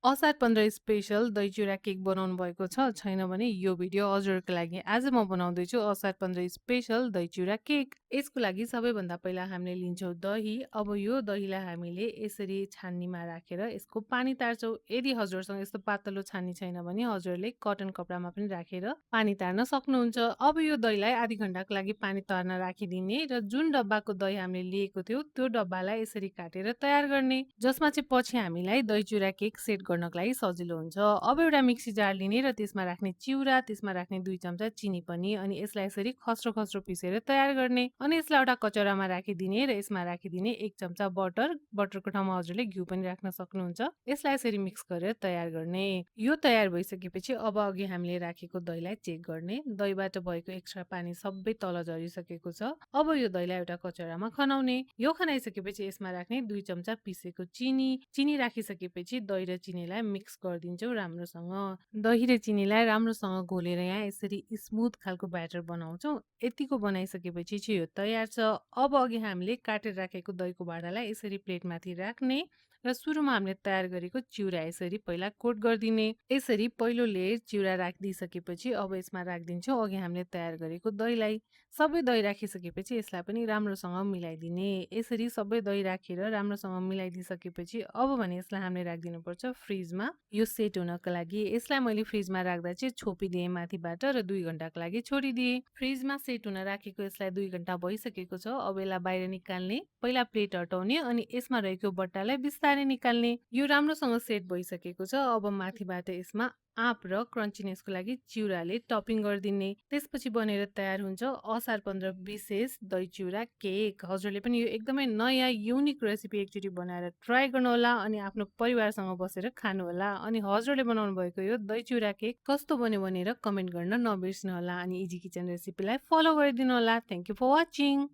असार 15 स्पेशल दही चिउरा केक बनाउनु भएको छ, छैन भने यो भिडियो हजुरहरूको लागि। आज म बनाउँदैछु असार 15 स्पेशल दही चिउरा केक। यसको लागि सबैभन्दा पहिला हामीले लिन्छौँ दही। अब यो दहीलाई हामीले यसरी छान्नीमा राखेर यसको पानी तार्छौँ। यदि हजुरसँग यस्तो पातलो छान्नी छैन भने हजुरले कटन कपडामा पनि राखेर पानी तार्न सक्नुहुन्छ। अब यो दहीलाई आधी घण्टाको लागि पानी तार्न राखिदिने र जुन डब्बाको दही हामीले लिएको थियो त्यो डब्बालाई यसरी काटेर तयार गर्ने, जसमा चाहिँ पछि हामीलाई दही चिउरा केक सेट गर्नको लागि सजिलो हुन्छ। अब एउटा मिक्सी जार लिने र त्यसमा राख्ने चिउरा, त्यसमा राख्ने 2 चम्चा चिनी पनि, अनि यसलाई यसरी खस्रो खस्रो पिसेर तयार गर्ने। अनि यसलाई एउटा कचौरामा राखिदिने र यसमा राखिदिने 1 चम्चा बटर। बटरको ठाउँमा हजुरले घिउ पनि राख्न सक्नुहुन्छ। यसलाई यसरी मिक्स गरेर तयार गर्ने। यो तयार भइसकेपछि अब अघि हामीले राखेको दहीलाई चेक गर्ने। दहीबाट भएको एक्स्ट्रा पानी सबै तल झरिसकेको छ। अब यो दहीलाई एउटा कचौरामा खनाउने। यो खनाइसकेपछि यसमा राख्ने 2 चम्चा पिसेको चिनी। चिनी राखिसकेपछि दही र चिनीलाई मिक्स गरिदिन्छौँ राम्रोसँग। दही र चिनीलाई राम्रोसँग घोलेर यहाँ यसरी स्मुथ खालको ब्याटर बनाउँछौँ। यतिको बनाइसकेपछि चाहिँ यो तयार छ। अब अघि हामीले काटेर राखेको दहीको भाँडालाई यसरी प्लेटमाथि राख्ने र सुरुमा हामीले तयार गरेको चिउरा यसरी पहिला कोट गरिदिने। यसरी पहिलो लेयर चिउरा राखिदिइसकेपछि अब यसमा राखिदिन्छौँ अघि हामीले तयार गरेको दहीलाई। सबै दही राखिसकेपछि यसलाई पनि राम्रोसँग मिलाइदिने। यसरी सबै दही राखेर राम्रोसँग मिलाइदिइसकेपछि अब भने यसलाई हामीले राखिदिनुपर्छ फ्रिजमा यो सेट हुनको लागि। यसलाई मैले फ्रिजमा राख्दा चाहिँ छोपिदिएँ माथिबाट र 2 घण्टाको लागि छोडिदिएँ। फ्रिजमा सेट हुन राखेको यसलाई 2 घण्टा भइसकेको छ। अब यसलाई बाहिर निकाल्ने, पहिला प्लेट हटाउने अनि यसमा रहेको बट्टालाई बिस्तारै निकाल्ने। यो राम्रोसँग सेट भइसकेको छ। अब माथिबाट यसमा आँप र क्रन्चीनेसको लागि चिउराले टपिङ गरिदिने। त्यसपछि बनेर तयार हुन्छ असार 15 विशेष दही चिउरा केक। हजुरले पनि यो एकदमै नयाँ युनिक रेसिपी एकचोटि बनाएर ट्राई गर्नुहोला अनि आफ्नो परिवारसँग बसेर खानुहोला। अनि हजुरले बनाउनु भएको यो दही चिउरा केक कस्तो बन्यो भनेर कमेन्ट गर्न नबिर्स्नुहोला अनि इजी किचन रेसिपीलाई फलो गरिदिनुहोला। Thank you for watching.